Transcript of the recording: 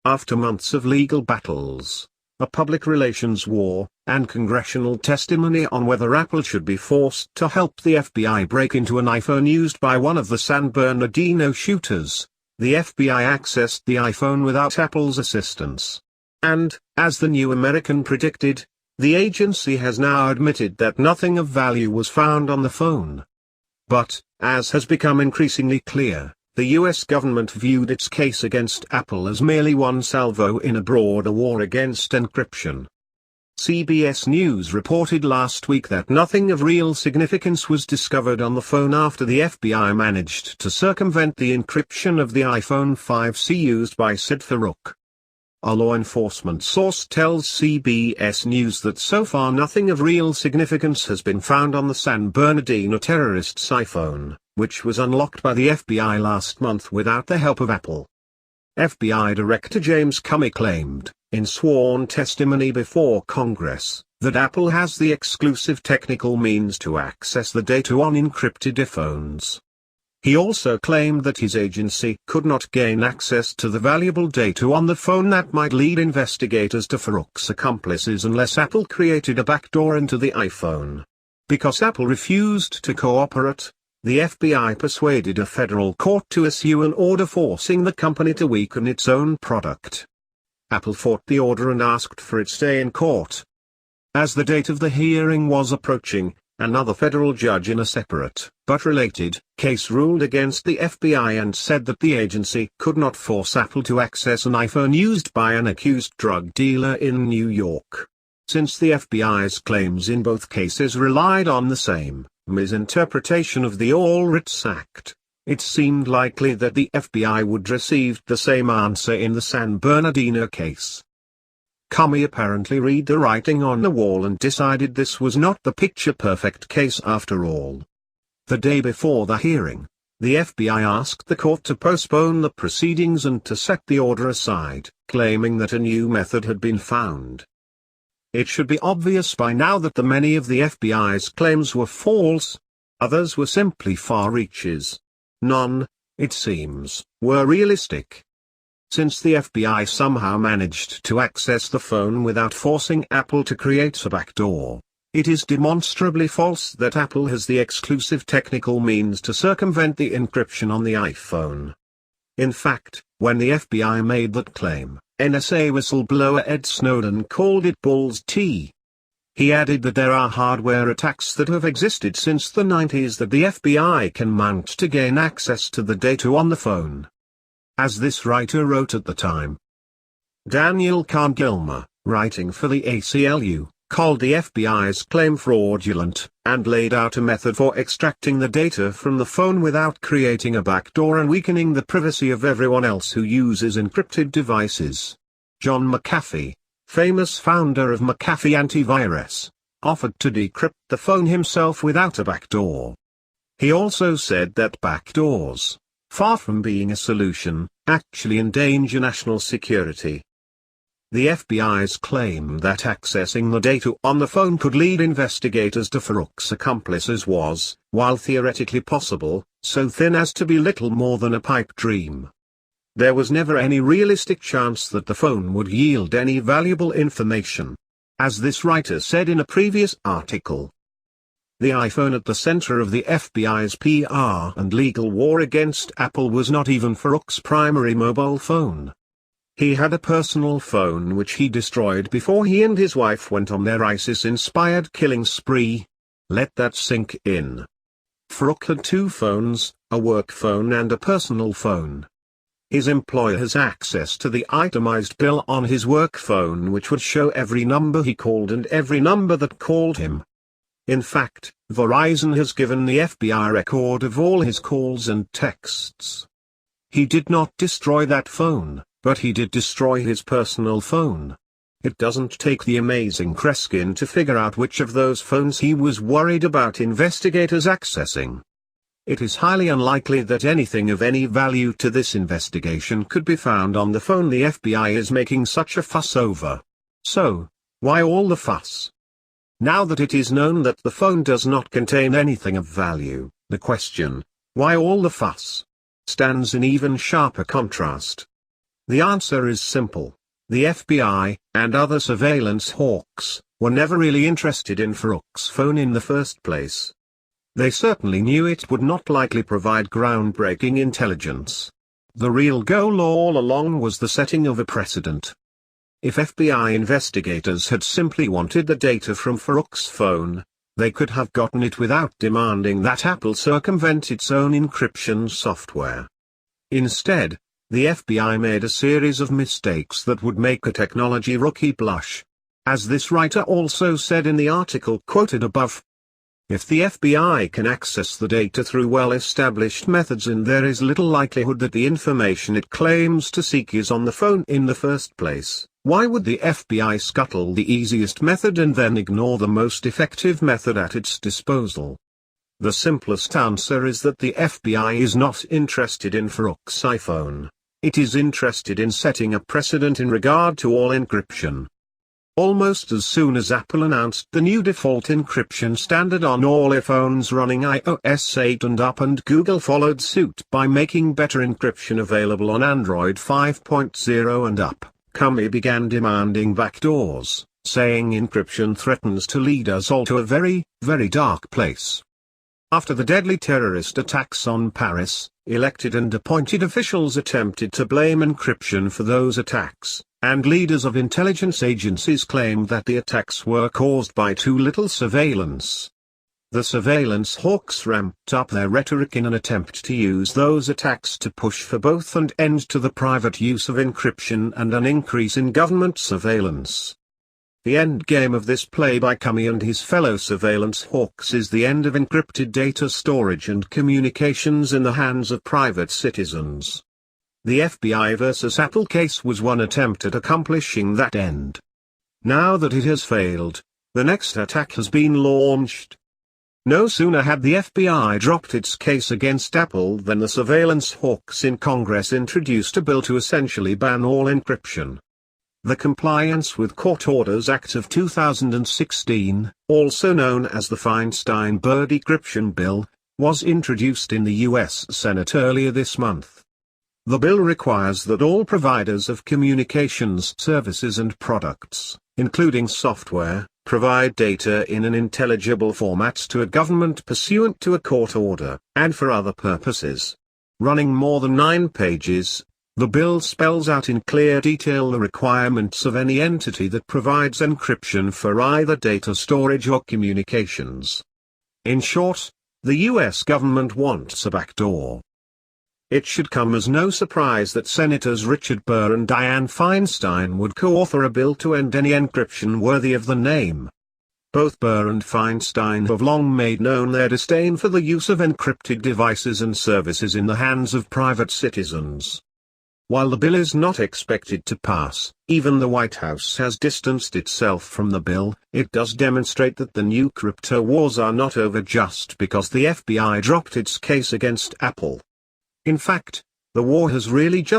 After months of legal battles, a public relations war, and congressional testimony on whether Apple should be forced to help the FBI break into an iPhone used by one of the San Bernardino shooters, the FBI accessed the iPhone without Apple's assistance. And, as the New American predicted, the agency has now admitted that nothing of value was found on the phone. But, as has become increasingly clear, the US government viewed its case against Apple as merely one salvo in a broader war against encryption. CBS News reported last week that nothing of real significance was discovered on the phone after the FBI managed to circumvent the encryption of the iPhone 5C used by Sid Farouk. A law enforcement source tells CBS News that so far nothing of real significance has been found on the San Bernardino terrorist's iPhone, which was unlocked by the FBI last month without the help of Apple. FBI Director James Comey claimed, in sworn testimony before Congress, that Apple has the exclusive technical means to access the data on encrypted iPhones. He also claimed that his agency could not gain access to the valuable data on the phone that might lead investigators to Farouk's accomplices unless Apple created a backdoor into the iPhone. Because Apple refused to cooperate, the FBI persuaded a federal court to issue an order forcing the company to weaken its own product. Apple fought the order and asked for its stay in court. As the date of the hearing was approaching, another federal judge in a separate, but related, case ruled against the FBI and said that the agency could not force Apple to access an iPhone used by an accused drug dealer in New York. Since the FBI's claims in both cases relied on the same misinterpretation of the All Writs Act, it seemed likely that the FBI would receive the same answer in the San Bernardino case. Comey apparently read the writing on the wall and decided this was not the picture-perfect case after all. The day before the hearing, the FBI asked the court to postpone the proceedings and to set the order aside, claiming that a new method had been found. It should be obvious by now that many of the FBI's claims were false. Others were simply far reaches. None, it seems, were realistic. Since the FBI somehow managed to access the phone without forcing Apple to create a backdoor, it is demonstrably false that Apple has the exclusive technical means to circumvent the encryption on the iPhone. In fact, when the FBI made that claim, NSA whistleblower Ed Snowden called it bull's tea. He added that there are hardware attacks that have existed since the 90s that the FBI can mount to gain access to the data on the phone. As this writer wrote at the time, Daniel Kahn-Gilmer, writing for the ACLU, called the FBI's claim fraudulent, and laid out a method for extracting the data from the phone without creating a backdoor and weakening the privacy of everyone else who uses encrypted devices. John McAfee, famous founder of McAfee Antivirus, offered to decrypt the phone himself without a backdoor. He also said that backdoors, far from being a solution, actually endanger national security. The FBI's claim that accessing the data on the phone could lead investigators to Farouk's accomplices was, while theoretically possible, so thin as to be little more than a pipe dream. There was never any realistic chance that the phone would yield any valuable information. As this writer said in a previous article, the iPhone at the center of the FBI's PR and legal war against Apple was not even Farouk's primary mobile phone. He had a personal phone which he destroyed before he and his wife went on their ISIS-inspired killing spree. Let that sink in. Farouk had two phones, a work phone and a personal phone. His employer has access to the itemized bill on his work phone which would show every number he called and every number that called him. In fact, Verizon has given the FBI record of all his calls and texts. He did not destroy that phone, but he did destroy his personal phone. It doesn't take the amazing Kreskin to figure out which of those phones he was worried about investigators accessing. It is highly unlikely that anything of any value to this investigation could be found on the phone the FBI is making such a fuss over. So, why all the fuss? Now that it is known that the phone does not contain anything of value, the question, why all the fuss, stands in even sharper contrast. The answer is simple. The FBI, and other surveillance hawks, were never really interested in Farouk's phone in the first place. They certainly knew it would not likely provide groundbreaking intelligence. The real goal all along was the setting of a precedent. If FBI investigators had simply wanted the data from Farouk's phone, they could have gotten it without demanding that Apple circumvent its own encryption software. Instead, the FBI made a series of mistakes that would make a technology rookie blush. As this writer also said in the article quoted above, if the FBI can access the data through well-established methods, and there is little likelihood that the information it claims to seek is on the phone in the first place, why would the FBI scuttle the easiest method and then ignore the most effective method at its disposal? The simplest answer is that the FBI is not interested in Farouk's iPhone. It is interested in setting a precedent in regard to all encryption. Almost as soon as Apple announced the new default encryption standard on all iPhones running iOS 8 and up, and Google followed suit by making better encryption available on Android 5.0 and up, Comey began demanding backdoors, saying encryption threatens to lead us all to a very, very dark place. After the deadly terrorist attacks on Paris, elected and appointed officials attempted to blame encryption for those attacks, and leaders of intelligence agencies claimed that the attacks were caused by too little surveillance. The surveillance hawks ramped up their rhetoric in an attempt to use those attacks to push for both an end to the private use of encryption and an increase in government surveillance. The end game of this play by Comey and his fellow surveillance hawks is the end of encrypted data storage and communications in the hands of private citizens. The FBI versus Apple case was one attempt at accomplishing that end. Now that it has failed, the next attack has been launched. No sooner had the FBI dropped its case against Apple than the surveillance hawks in Congress introduced a bill to essentially ban all encryption. The Compliance with Court Orders Act of 2016, also known as the Feinstein-Byrd Decryption Bill, was introduced in the U.S. Senate earlier this month. The bill requires that all providers of communications services and products, including software, provide data in an intelligible format to a government pursuant to a court order, and for other purposes. Running more than 9 pages, the bill spells out in clear detail the requirements of any entity that provides encryption for either data storage or communications. In short, the U.S. government wants a backdoor. It should come as no surprise that Senators Richard Burr and Dianne Feinstein would co-author a bill to end any encryption worthy of the name. Both Burr and Feinstein have long made known their disdain for the use of encrypted devices and services in the hands of private citizens. While the bill is not expected to pass, even the White House has distanced itself from the bill. It does demonstrate that the new crypto wars are not over just because the FBI dropped its case against Apple. In fact, the war has really just